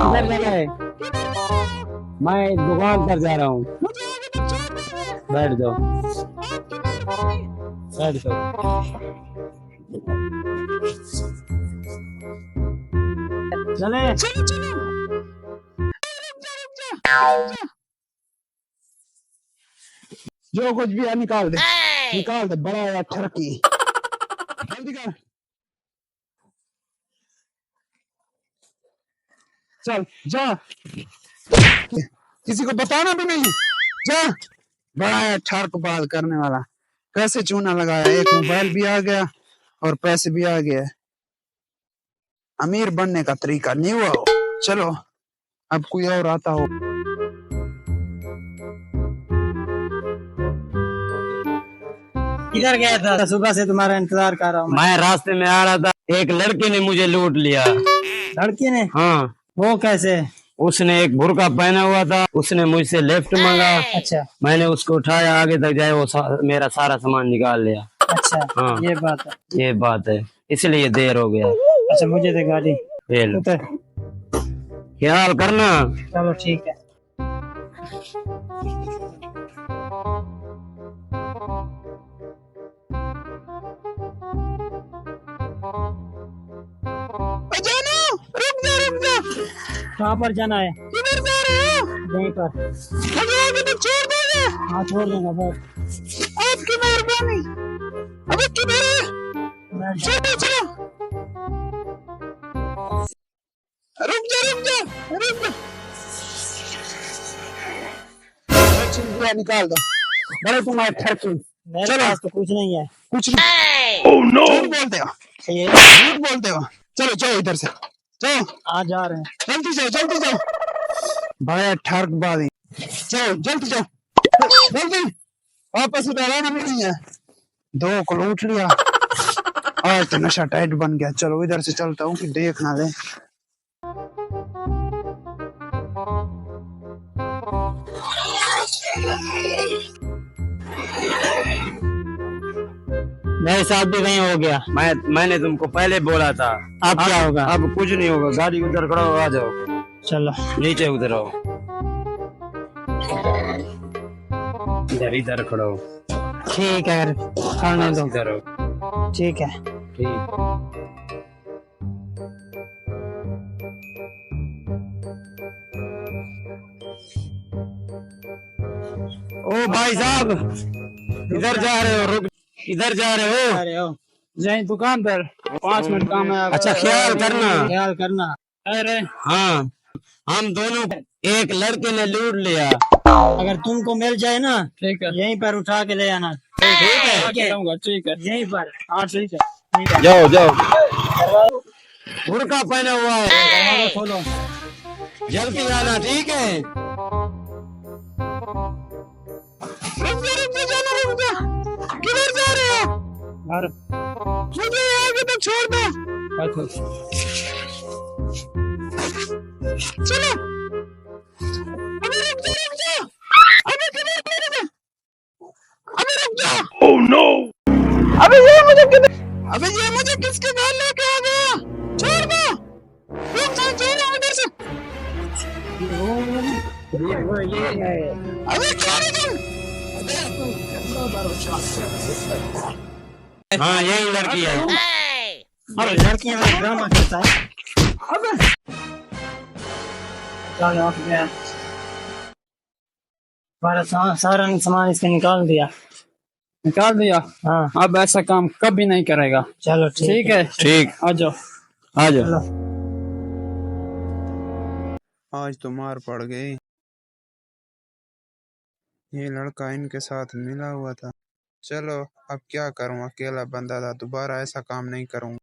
किधर जाना है? मैं दुकान पर जा रहा हूँ। बैठ जाओ, बैठ जाओ। चले। जो कुछ भी है निकाल दे, निकाल दे, बड़ा या ठरकी। जल्दी कर। चल जा, किसी को बताना भी नहीं। जा, बड़ा है ठरक बाल करने वाला। कैसे चूना लगाया, एक मोबाइल भी आ गया और पैसे भी आ गए। अमीर बनने का तरीका नहीं हुआ हो। चलो अब कोई और आता हो। किधर गया था? सुबह से तुम्हारा इंतजार कर रहा हूँ। मैं रास्ते में आ रहा था, एक लड़के ने मुझे लूट लिया। लड़की ने? हाँ। वो कैसे? उसने एक बुर्का पहना हुआ था, उसने मुझसे लेफ्ट मांगा। अच्छा। मैंने उसको उठाया, आगे तक जाए वो मेरा सारा सामान निकाल लिया। अच्छा। हाँ, ये बात है। ये बात है, इसलिए देर हो गया। अच्छा, मुझे दे गाड़ी। उतर, ख्याल करना। चलो ठीक है। रुक जा। कहाँ पर जाना है? किधर जा रहे हो? यहीं पर। आगे तो छोड़ दोगे? हाँ, छोड़ दूंगा बस। आपकी मेहरबानी। अबे किधर है? चलो चलो। रुक जा। निकाल दो। बड़े तुम्हारे ठरकी। मेरे पास तो कुछ नहीं है। कुछ नहीं। Oh no. झूठ बोलते हो, झूठ बोलते हो। चलो जाओ इधर से, जाओ। आ जा रहे हैं। जल्दी जाओ। भाई ठरक बादी, जाओ जल्दी जाओ, जल्दी। वापस उधर आना भी नहीं है। दो को लूट लिया, आज तो नशा टाइट बन गया। चलो इधर से चलता हूँ कि देख ना ले। मेरे साथ भी कहीं हो गया। मैंने तुमको पहले बोला था। अब क्या होगा? अब कुछ नहीं होगा। गाड़ी उधर खड़ो, आ जाओ। चलो नीचे उतरो, इधर खड़ो। ठीक है, करने दो। इधर ठीक है। ठीक। ओ भाई साहब, इधर जा रहे हो? रुक, इधर जा रहे हो? अरे हो जय दुकान पर 5 मिनट काम है। अच्छा, ख्याल करना। अरे हाँ, हम दोनों, एक लड़के ने लूट लिया। अगर तुमको मिल जाए ना, ठीक है, यहीं पर उठा के ले आना। ठीक है, यहीं पर। हाँ ठीक है। जाओ। बुर्का पहना हुआ है, दरवाजा खोलो। जल्दी आना, ठीक है? रुक जा। किधर जा रहे हो? घर। मुझे आगे तक छोड़ दो। चलो। अबे रुक जा। Oh no. अबे ये मुझे किसके घर लेके आ गया? छोड़ दो। रुक जा, चलो उधर से। अबे क्या रे तुम? हाँ, यही लड़की है। अरे लड़कियां में ड्रामा करता है। अबे चलो गया। सारा सामान इसके निकाल दिया। हाँ। अब ऐसा काम कभी नहीं करेगा। चलो ठीक है। ठीक। आ जाओ। चलो। आज तो मार पड़ गई। ये लड़का इनके साथ मिला हुआ था। चलो अब क्या करूं, अकेला बंदा था, दोबारा ऐसा काम नहीं करूंगा।